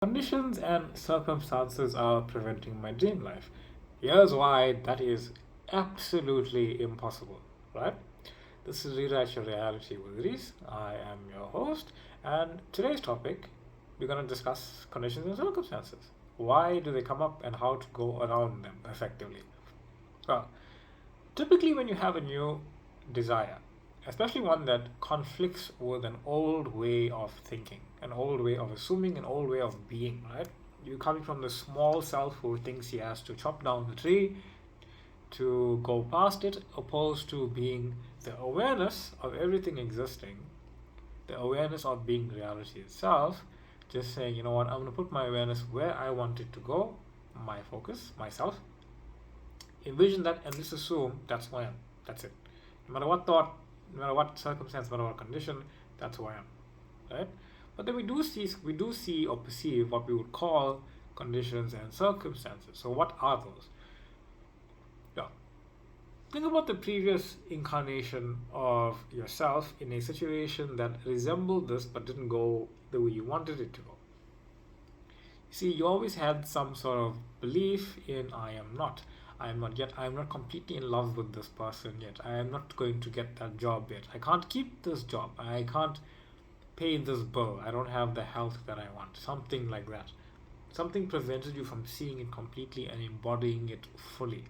Conditions and circumstances are preventing my dream life. Here's why that is absolutely impossible, right? This is Rewrite Your Reality with Reese. I am your host, and today's topic we're going to discuss conditions and circumstances. Why do they come up and how to go around them effectively? Well, typically, when you have a new desire, especially one that conflicts with an old way of thinking, an old way of assuming, an old way of being, right? You're coming from the small self who thinks he has to chop down the tree to go past it, opposed to being the awareness of everything existing, the awareness of being reality itself, just saying, you know what, I'm going to put my awareness where I want it to go, my focus, myself, envision that and just assume that's who I am. That's it. No matter what thought, no matter what circumstance, no matter what condition, that's who I am. Right? But then we do see or perceive what we would call conditions and circumstances. So what are those? Yeah. Think about the previous incarnation of yourself in a situation that resembled this but didn't go the way you wanted it to go. See, you always had some sort of belief in I am not. I am not yet. I am not completely in love with this person yet. I am not going to get that job yet. I can't keep this job. I can't pay this bill. I don't have the health that I want. Something like that. Something prevented you from seeing it completely and embodying it fully.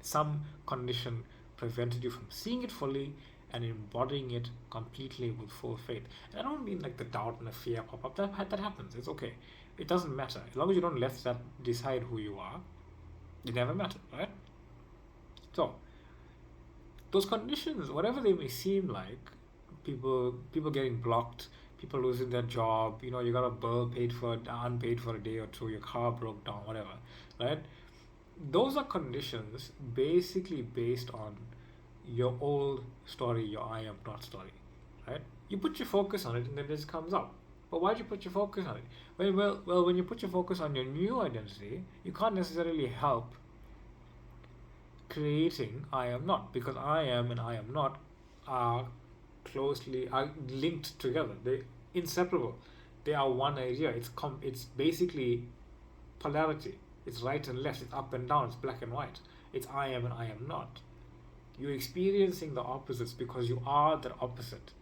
Some condition prevented you from seeing it fully and embodying it completely with full faith. And I don't mean like the doubt and the fear pop up. That happens. It's okay. It doesn't matter. As long as you don't let that decide who you are, it never mattered, right? So those conditions, whatever they may seem like, people getting blocked, people losing their job, you got a bill paid for unpaid for a day or two, your car broke down, whatever, right? Those are conditions basically based on your old story, your I am not story, right? You put your focus on it and then this comes up. But why do you put your focus on it? Well, when you put your focus on your new identity, you can't necessarily help creating I am not, because I am and I am not are are linked together. They inseparable. They are one idea. It's basically polarity. It's right and left. It's up and down. It's black and white. It's I am and I am not. You're experiencing the opposites because you are the opposite,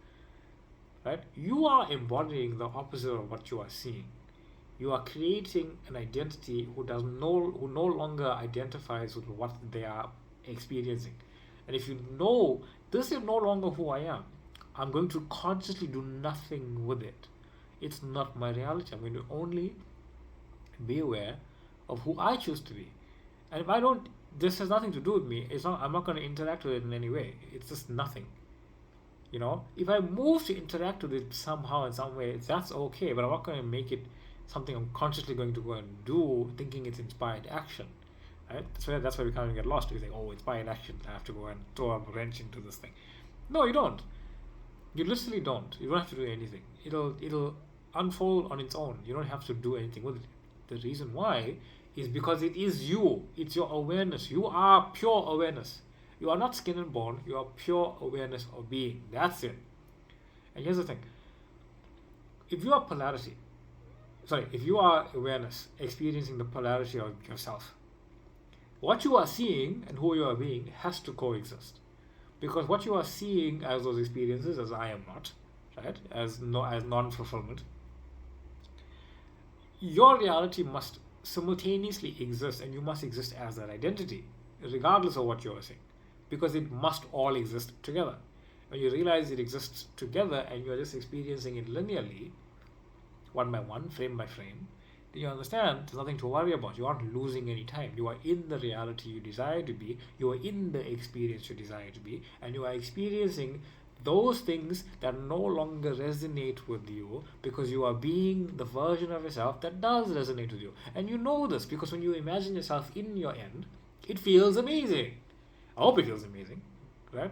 right? You are embodying the opposite of what you are seeing. You are creating an identity who no longer identifies with what they are experiencing. And if you know this is no longer who I am, I'm going to consciously do nothing with it. It's not my reality. I'm going to only be aware of who I choose to be. And if I don't, this has nothing to do with me. I'm not going to interact with it in any way. It's just nothing. If I move to interact with it somehow in some way, that's okay. But I'm not going to make it something I'm consciously going to go and do, thinking it's inspired action. Right? That's why we kind of get lost. We think, oh, inspired action. I have to go and throw a wrench into this thing. No, you don't. You literally don't. You don't have to do anything. It'll unfold on its own. You don't have to do anything with it. The reason why is because it is you. It's your awareness. You are pure awareness. You are not skin and bone. You are pure awareness of being. That's it. And here's the thing. If you are awareness, experiencing the polarity of yourself, what you are seeing and who you are being has to coexist. Because what you are seeing as those experiences, as I am not, right, as non-fulfillment, your reality must simultaneously exist, and you must exist as that identity, regardless of what you are seeing, because it must all exist together. When you realize it exists together and you are just experiencing it linearly, one by one, frame by frame, then you understand there's nothing to worry about. You aren't losing any time. You are in the reality you desire to be. You are in the experience you desire to be. And you are experiencing those things that no longer resonate with you because you are being the version of yourself that does resonate with you. And you know this because when you imagine yourself in your end, it feels amazing. I hope it feels amazing, right?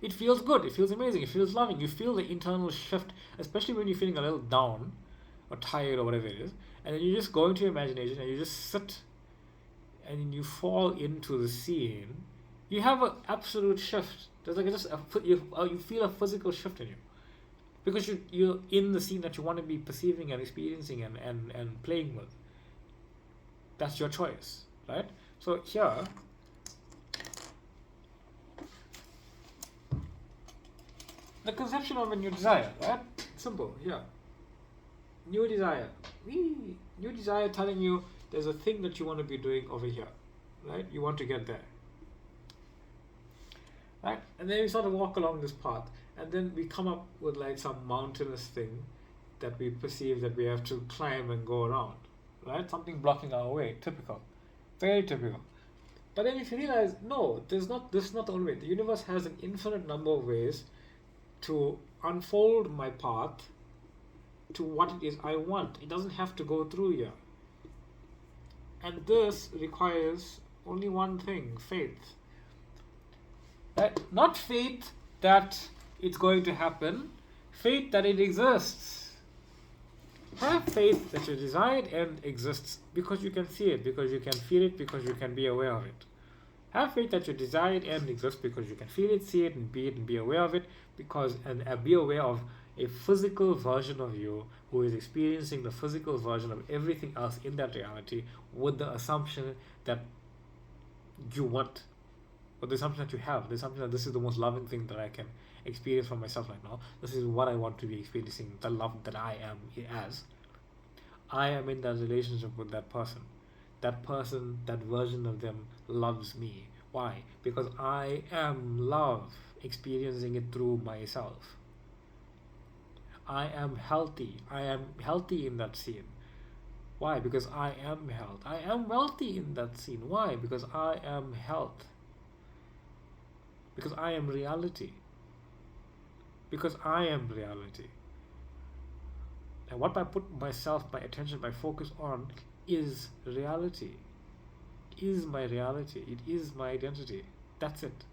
It feels good, it feels amazing, it feels loving. You feel the internal shift, especially when you're feeling a little down or tired or whatever it is. And then you just go into your imagination and you just sit and then you fall into the scene. You have an absolute shift. There's like you feel a physical shift in you because you're in the scene that you want to be perceiving and experiencing and playing with. That's your choice, right? So here, the conception of a new desire, right? Simple, here. New desire. New desire telling you there's a thing that you want to be doing over here, right? You want to get there, right? And then we sort of walk along this path, and then we come up with like some mountainous thing that we perceive that we have to climb and go around, right? Something blocking our way. Typical, very typical. But then if you realize, no, this is not the only way. The universe has an infinite number of ways to unfold my path to what it is I want. It doesn't have to go through here. And this requires only one thing: faith. Right? Not faith that it's going to happen, faith that it exists. Have faith that your desired end exists because you can see it, because you can feel it, because you can be aware of it. Have faith that your desired end exists because you can feel it, see it, and be aware of it, because and be aware of a physical version of you who is experiencing the physical version of everything else in that reality, with the assumption that you want, or the assumption that you have, the assumption that this is the most loving thing that I can experience for myself right now. This is what I want to be experiencing, the love that I am as. I am in that relationship with that person. That person, that version of them loves me. Why? Because I am love, experiencing it through myself. I am healthy. I am healthy in that scene. Why? Because I am health. I am wealthy in that scene. Why? Because I am health. Because I am reality. Because I am reality. And what I put myself, my attention, my focus on is reality. Is my reality. It is my identity. That's it.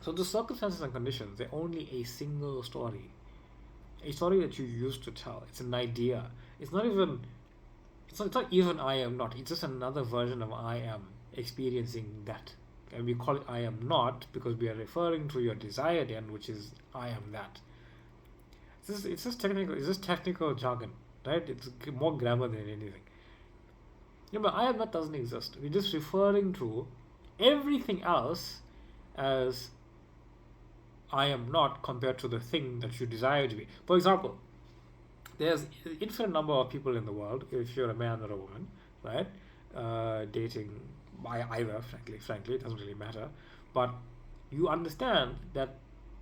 So the circumstances and conditions, they're only a single story. A story that you used to tell. It's an idea. It's not even I am not. It's just another version of I am experiencing that. And we call it I am not because we are referring to your desired end, which is I am that. It's just technical jargon, right? It's more grammar than anything. Yeah, but I am not doesn't exist. We're just referring to everything else as I am not compared to the thing that you desire to be. For example, there's an infinite number of people in the world, if you're a man or a woman, right? Dating by either, frankly, it doesn't really matter. But you understand that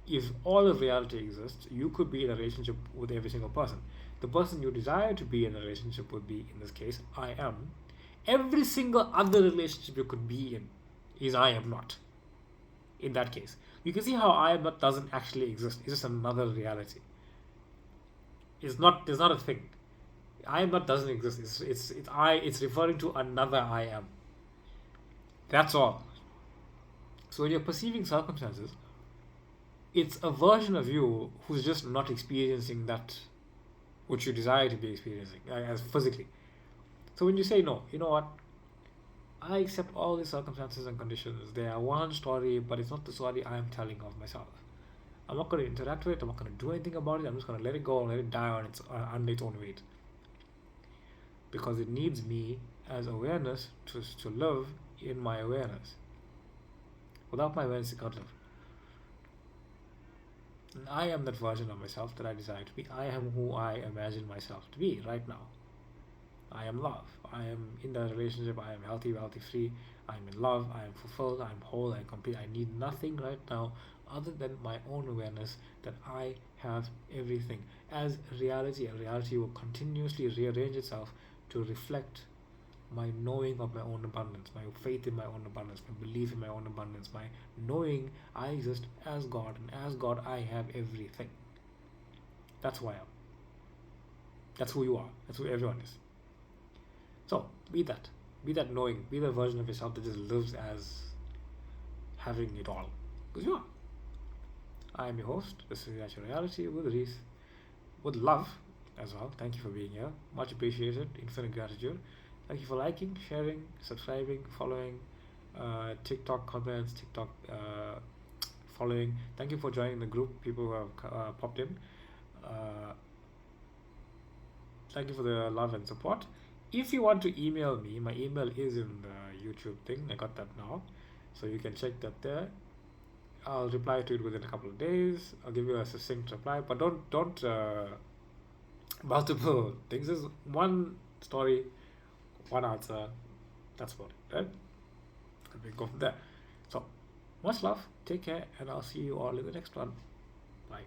if all of reality exists, you could be in a relationship with every single person. The person you desire to be in a relationship would be, in this case, I am. Every single other relationship you could be in is I am not. In that case, you can see how I am not doesn't actually exist. It's just another reality. It's not. There's not a thing. I am not doesn't exist. It's referring to another I am. That's all. So when you're perceiving circumstances, it's a version of you who's just not experiencing that which you desire to be experiencing as physically. So when you say no, you know what? I accept all these circumstances and conditions. They are one story, but it's not the story I am telling of myself. I'm not going to interact with it. I'm not going to do anything about it. I'm just going to let it go and let it die on its own weight. Because it needs me as awareness to live in my awareness. Without my awareness, it can't live. And I am that version of myself that I desire to be. I am who I imagine myself to be right now. I am love. I am in that relationship. I am healthy, wealthy, free. I am in love. I am fulfilled. I am whole. I am complete. I need nothing right now other than my own awareness that I have everything as reality. And reality will continuously rearrange itself to reflect my knowing of my own abundance, my faith in my own abundance, my belief in my own abundance, my knowing I exist as God, and as God I have everything. That's who I am. That's who you are. That's who everyone is. So be that knowing, be the version of yourself that just lives as having it all, because you are. I am your host. This is Actual Reality with Reese, with love as well. Thank you for being here. Much appreciated. Infinite gratitude. Thank you for liking, sharing, subscribing, following, TikTok comments, TikTok following. Thank you for joining the group, people who have popped in. Thank you for the love and support. If you want to email me, my email is in the YouTube thing. I got that now, so you can check that there. I'll reply to it within a couple of days. I'll give you a succinct reply, but don't multiple things. Just one story, one answer. That's about it, right? And we go from there. So, much love. Take care, and I'll see you all in the next one. Bye.